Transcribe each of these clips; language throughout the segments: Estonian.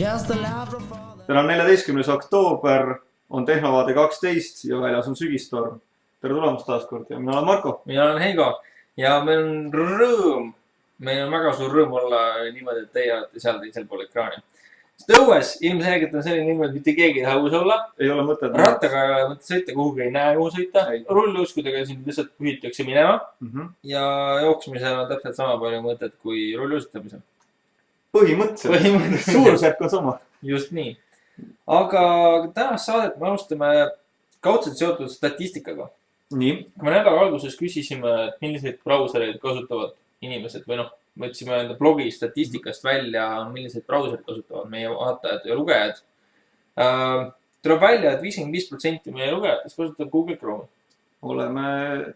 täna on 14. oktoober, on Tehnovaade 12 ja väljas on sügistorm. Tere tulemast taas kord ja mina olen Marko. Mina olen Heigo ja meil on rõõm. Meil on väga suur rõõm olla niimoodi, et teie olete seal teisel pool ekraani. Sest õues ilmselgelt on selline niimoodi, et mitte keegi ei taha õues olla. Ei ole mõtet. Rattaga ei ole mõtet sõita, kuhugi ei näe kuhu sõita. Rulluuskudega siin lihtsalt pühitakse minema. Ja jooksmisel on täpselt sama palju mõtet kui rulluusutamisel. Põhimõtteliselt. Suurusjärk on sama. Just nii. Aga tänast saadet me alustame kaudselt seotud statistikaga. Nii. Me nädala alguses küsisime, milliseid brausereid kasutavad inimesed või võtsime enda blogi statistikast välja, milliseid brausereid kasutavad meie vaatajad ja lugejad. Tuleb välja, et 55% meie lugejatest kasutab Google Chrome'i. Oleme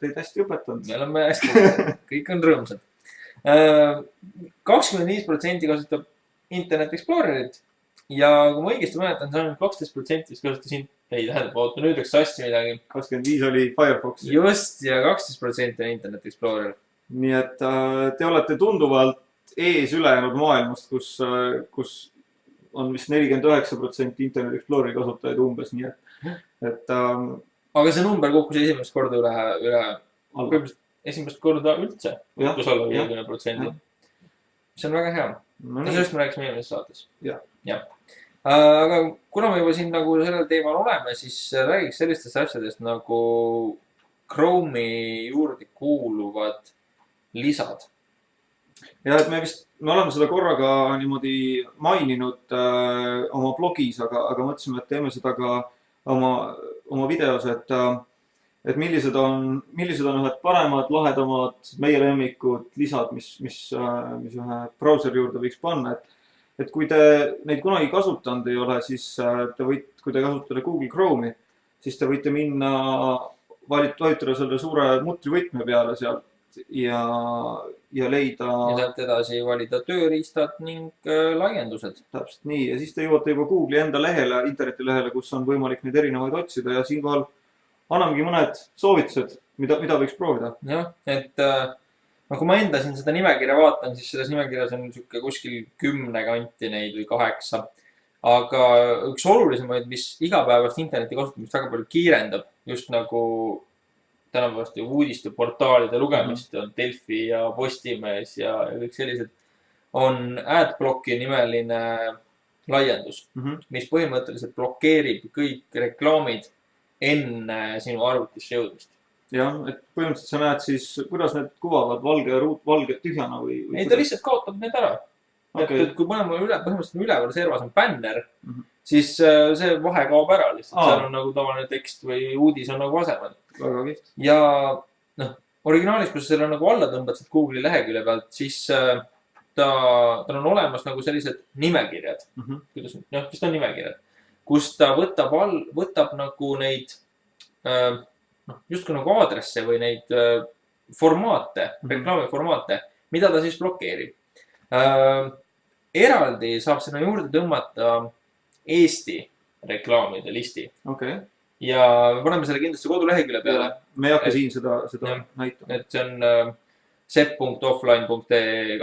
teid hästi õpetanud. Me oleme hästi õpetanud. Kõik on rõõmsad. 25% kasutab Internet Explorerit ja kui ma õigesti mäletan, see on 12% kasutas nüüd läks sassi midagi. 25 oli Firefox. Just, ja 12% on Internet Explorer. Nii et te olete tunduvalt ees ülejäänud maailmast, kus on vist 49% Internet Exploreri kasutajaid umbes, nii et aga see number kukkus esimest korda üle esimest korda üldse, kus olla 50%. See on väga hea. Sellest me rääkisime eelmises saates. Jah. Aga kuna me juba siin nagu sellel teemal oleme, siis räägiks sellistest asjadest nagu Chrome'i juurde kuuluvad lisad. Ja, et me oleme seda korraga niimoodi maininud oma blogis, aga mõtlesime, et teeme seda ka oma videos, et millised on ühed paremad, lahedamad meie lemmikud lisad, mis ühe brauseri juurde võiks panna. Et kui te neid kunagi kasutanud ei ole, siis kui te kasutate Google Chrome'i, siis te võite minna vajutada selle suure mutrivõtme peale sealt ja leida... Ja sealt edasi valida tööriistad ning laiendused. Täpselt nii. Ja siis te jõuate juba Google'i enda lehele, internetilehele, kus on võimalik neid erinevaid otsida ja siinkohal annamegi mõned soovitused, mida võiks proovida. Jah, et kui ma enda siin seda nimekirja vaatan, siis selles nimekirjas on kuskil 10 kanti neid või 8. Aga üks olulisemaid, mis igapäevast interneti kasutamist väga palju kiirendab, just nagu tänapäevast uudisteportaalide lugemist on Delfi ja Postimees ja kõik sellised, on AdBlocki nimeline laiendus, mis põhimõtteliselt blokeerib kõik reklaamid enne sinu arvutisse jõudmist. Jah, et põhimõtteliselt sa näed siis, kuidas need kuvavad valge tühjana või... Ei, ta lihtsalt kaotab need ära. Okay. Et kui põhimõtteliselt üleval servas on bänner, siis see vahe kaob ära lihtsalt. Seal on nagu tavaline tekst või uudis on nagu asemel. Väga kiht. Ja originaalis, kus selle nagu alla tõmbad Google'i lehekülje pealt, siis tal on olemas nagu sellised nimekirjad. Mis ta on nimekirjad? Kus ta võtab nagu neid justkui nagu aadresse või neid formaate, reklaamiformaate, mida ta siis blokeerib. Eraldi saab sinna juurde tõmmata Eesti reklaamide listi. Okay. Ja me paneme selle kindlasti kodulehekülje peale. Me ei hakka siin seda näitama. Et see on set.offline.ee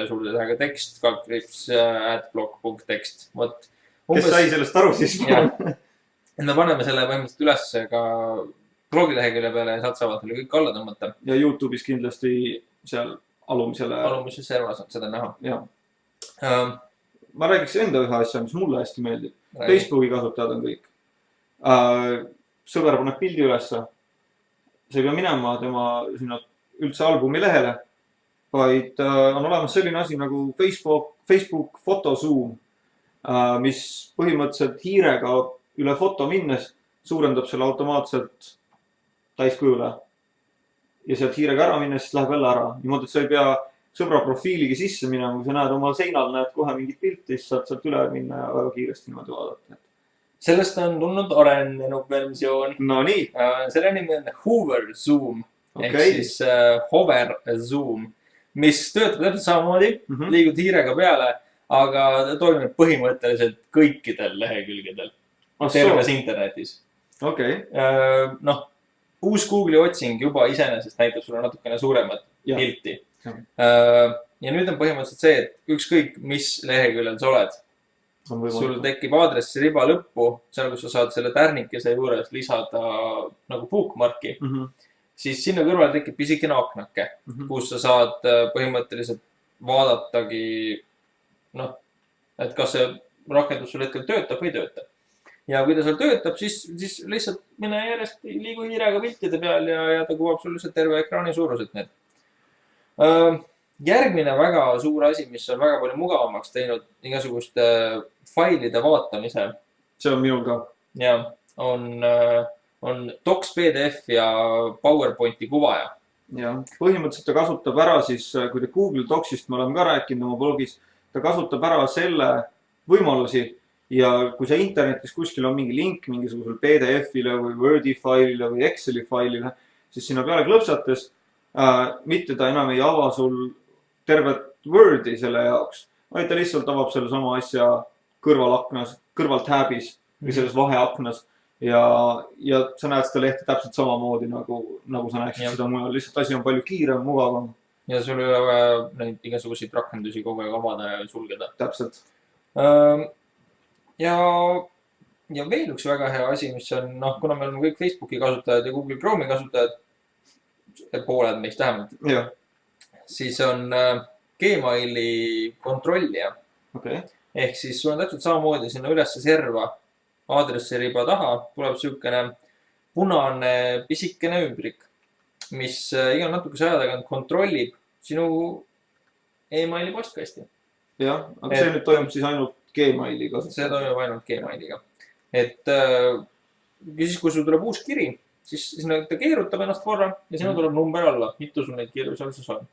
suurde tähega tekst, adblock.text. Kes sai sellest aru siis? Et me paneme selle põhimõtteliselt üles ka blogilehekülje peale ja saad saavad selle kõik alla tõmmata. Ja YouTube'is kindlasti seal alumises servas on seda näha. Ma räägiks enda ühe asja, mis mulle hästi meeldib. Facebooki kasutajad on kõik. Sõber paneb pildi ülesse. See ei pea minema tema üldse albumi lehele, vaid on olemas selline asi nagu Facebook Photo Zoom, mis põhimõtteliselt hiirega üle foto minnes suurendab selle automaatselt täiskujule. Ja sealt hiirega ära minnes, siis läheb jälle ära. Niimoodi, et sa ei pea sõbra profiiligi sisse minema, kui sa näed oma seinal, näed kohe mingit pilti, siis saad sealt üle minna ja väga kiiresti niimoodi vaadata. Sellest on tulnud arenenud versioon. No nii. Selle nimi on Hover Zoom, ehk siis Hover Zoom, mis töötab täpselt samamoodi, liigud hiirega peale, aga ta toimib põhimõtteliselt kõikidel lehekülgedel terves internetis. Uus Google'i otsing juba iseenesest näitab sulle natukene suuremat pilti. Ja nüüd on põhimõtteliselt see, et ükskõik mis leheküljel sa oled, on sul võimalik . tekib aadressiriba lõppu, seal, kus sa saad selle tärnikese juures lisada nagu bookmarki, siis sinna kõrvale tekib pisikene aknake, kus sa saad põhimõtteliselt vaadatagi, noh, et kas see rakendus sul hetkel töötab või ei tööta. Ja kui ta seal töötab, siis lihtsalt mine järjest liigu hiirega piltide peal ja ta kuvab sul lihtsalt terve ekraani suuruselt need. Järgmine väga suur asi, mis on väga palju mugavamaks teinud igasuguste failide vaatamise. see on minul ka . Ja on Docs, PDF ja PowerPointi kuvaja. jah , põhimõtteliselt ta kasutab ära siis , kui te Google Docsist me oleme ka rääkinud oma blogis , ta kasutab ära selle võimalusi ja kui sa internetis kuskil on mingi link mingisugusele PDF-ile või Wordi failile või Exceli failile , siis sinna peale klõpsates mitte ta enam ei ava sul tervet Wordi selle jaoks , vaid ta lihtsalt avab selle sama asja kõrvalaknas , kõrvaltabis või selles vaheaknas ja sa näed seda lehte täpselt samamoodi nagu sa näeksid seda mujal , lihtsalt asi on palju kiirem , mugavam . Ja sul ei ole vaja neid igasuguseid rakendusi kogu aeg avada ja sulgeda . täpselt . Ja veel üks väga hea asi, mis on, noh, kuna me oleme kõik Facebooki kasutajad ja Google Chrome'i kasutajad, pooled meist vähemalt, siis on Gmaili kontrollija . Ehk siis sul on täpselt samamoodi sinna üles serva aadressiriba taha tuleb siukene punane pisikene ümbrik, mis iga natukese aja tagant kontrollib sinu emaili postkasti. jah , aga see nüüd toimub siis ainult Gmailiga . See toimub ainult Gmailiga . Et siis, kui sul tuleb uus kiri, siis ta keerutab ennast korra ja sinna tuleb number alla, mitu sul neid kirju seal siis on.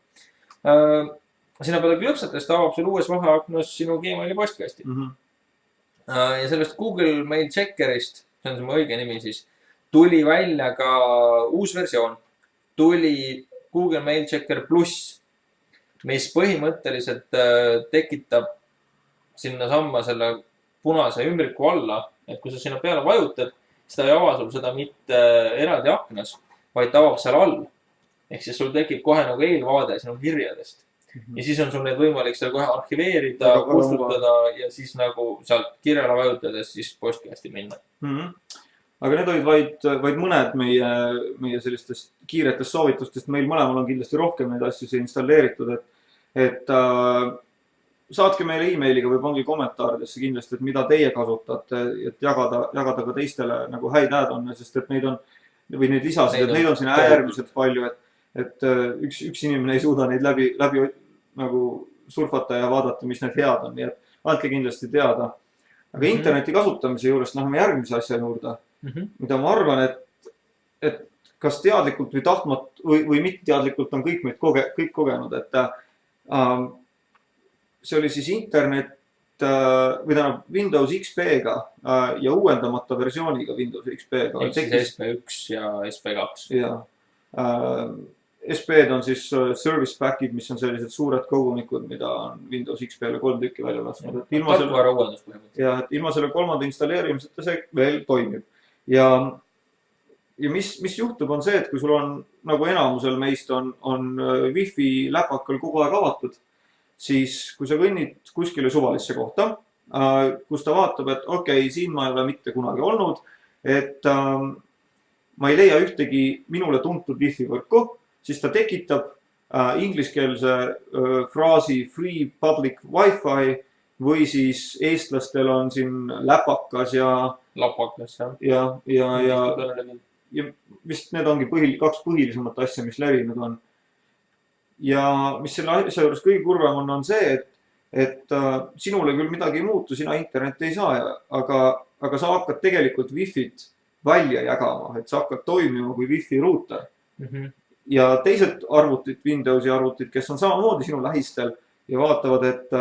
Sinna peale klõpsates ta avab sul uues vaheaknas sinu Gmaili postkasti . Ja sellest Google Mail Checkerist, see on see mu õige nimi siis, tuli välja ka uus versioon. Tuli Google Mail Checker Plus, mis põhimõtteliselt tekitab sinna samma selle punase ümbriku alla, et kui sa sinna peale vajutad, siis ta ei ava sul seda mitte eraldi aknas, vaid ta avab seal all. Ehk siis sul tekib kohe nagu eelvaade sinu kirjadest. Ja siis on sul neid võimalik seal kohe arhiveerida, kustutada ja siis nagu sealt kirjale vajutades siis postkasti minna. Aga need olid vaid mõned meie sellistest kiiretest soovitustest. Meil mõlemal on kindlasti rohkem neid asju siia installeeritud, et saatke meile emailiga või pange kommentaaridesse kindlasti, et mida teie kasutate, et jagada ka teistele nagu häid add-on'e, sest et neid on, või neid lisasid, et neid on siin äärmiselt palju, et üks inimene ei suuda neid läbi nagu surfata ja vaadata, mis need head on, nii et andke kindlasti teada. Aga interneti kasutamise juurest läheme järgmise asja juurde, mida ma arvan, et kas teadlikult või tahtmat või mitte teadlikult on kõik meid kõik kogenud, et see oli siis internet või tähendab Windows XP-ga ja uuendamata versiooniga Windows XP-ga. Ehk siis SP1 ja SP2. Ja SP-d on siis service pack'id, mis on sellised suured kogumikud, mida on Windows XP-le 3 tükki välja lasknud. Tarkvara uuendus põhimõtteliselt. Ja et ilma selle kolmanda installeerimiseta see veel toimib. Ja mis juhtub on see, et kui sul on, nagu enamusel meist on Wi-Fi läpakal kogu aeg avatud, siis kui sa kõnnid kuskile suvalisse kohta, kus ta vaatab, et okei, siin ma ei ole mitte kunagi olnud, et ma ei leia ühtegi minule tuntud Wi-Fi võrku, siis ta tekitab ingliskeelse fraasi free public Wi-Fi või siis eestlastel on siin läpakas ja lapakas, ja vist need ongi kaks põhilisemat asja, mis levinud on. Ja mis selle asja juures kõige kurvem on see, et sinule küll midagi ei muutu, sina internetti ei saa, aga sa hakkad tegelikult Wi-Fit välja jagama, et sa hakkad toimima kui Wi-Fi ruuter. Ja teised arvutid, Windowsi arvutid, kes on samamoodi sinu lähistel ja vaatavad, et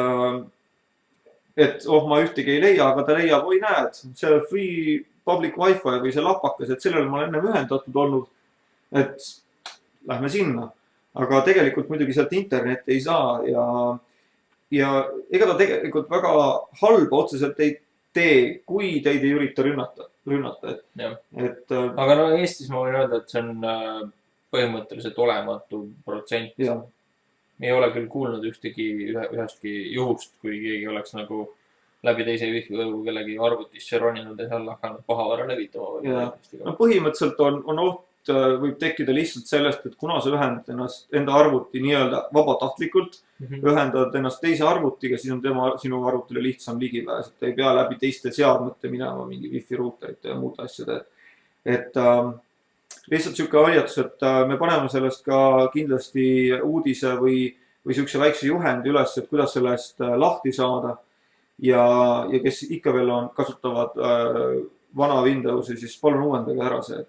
ma ühtegi ei leia, aga ta leiab, oi näed, see free public Wi-Fi või see lapakas, et sellele ma olen ennem ühendatud olnud, et lähme sinna. Aga tegelikult muidugi sealt internetti ei saa ja ega ta tegelikult väga halba otseselt ei tee, kui teid ei ürita rünnata. Aga no Eestis ma võin öelda, et see on põhimõtteliselt olematu protsent. Me ei ole küll kuulnud ühestki juhust, kui keegi oleks nagu läbi teise wifi võrgu kellegi arvutisse roninud ja seal hakanud pahavara levitama. No põhimõtteliselt on oht, võib tekkida lihtsalt sellest, et kuna sa ühendad ennast enda arvuti nii-öelda vabatahtlikult, ühendad ennast teise arvutiga, siis on sinu arvutile lihtsam ligipääs, et ei pea läbi teiste seadmete minema mingi wifi ruuterite ja muude asjade. Et lihtsalt sihuke hoiatus, et me paneme sellest ka kindlasti uudise või siukse väikse juhendi üles, et kuidas sellest lahti saada. Ja kes ikka veel kasutavad vana Windowsi, siis palun uuendage ära see,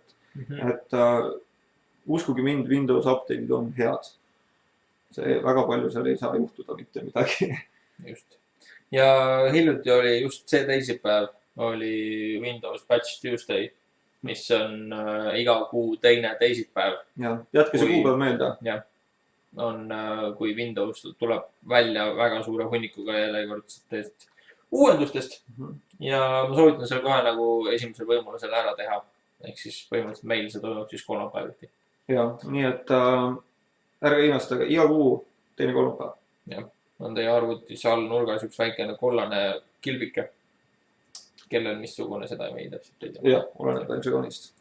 et uskuge mind, Windows update'id on head. See väga palju seal ei saa juhtuda mitte midagi. Just. Ja hiljuti oli just see teisipäev oli Windows Patch Tuesday, mis on iga kuu teine teisipäev. Ja, jätke see kuupäev meelde. Jah, on kui Windows tuleb välja väga suure hunnikuga järjekordsetest uuendustest ja ma soovitan seal kohe nagu esimesel võimalusel ära teha. Ehk siis põhimõtteliselt meil see toimub siis kolmapäeviti. Ja, nii et ärge imestage, iga kuu teine kolmapäev. Jah, on teie arvutis all nurgas üks väikene kollane kilbike, kellel missugune seda ei täpselt ei tea. Jah, oleneb versioonist.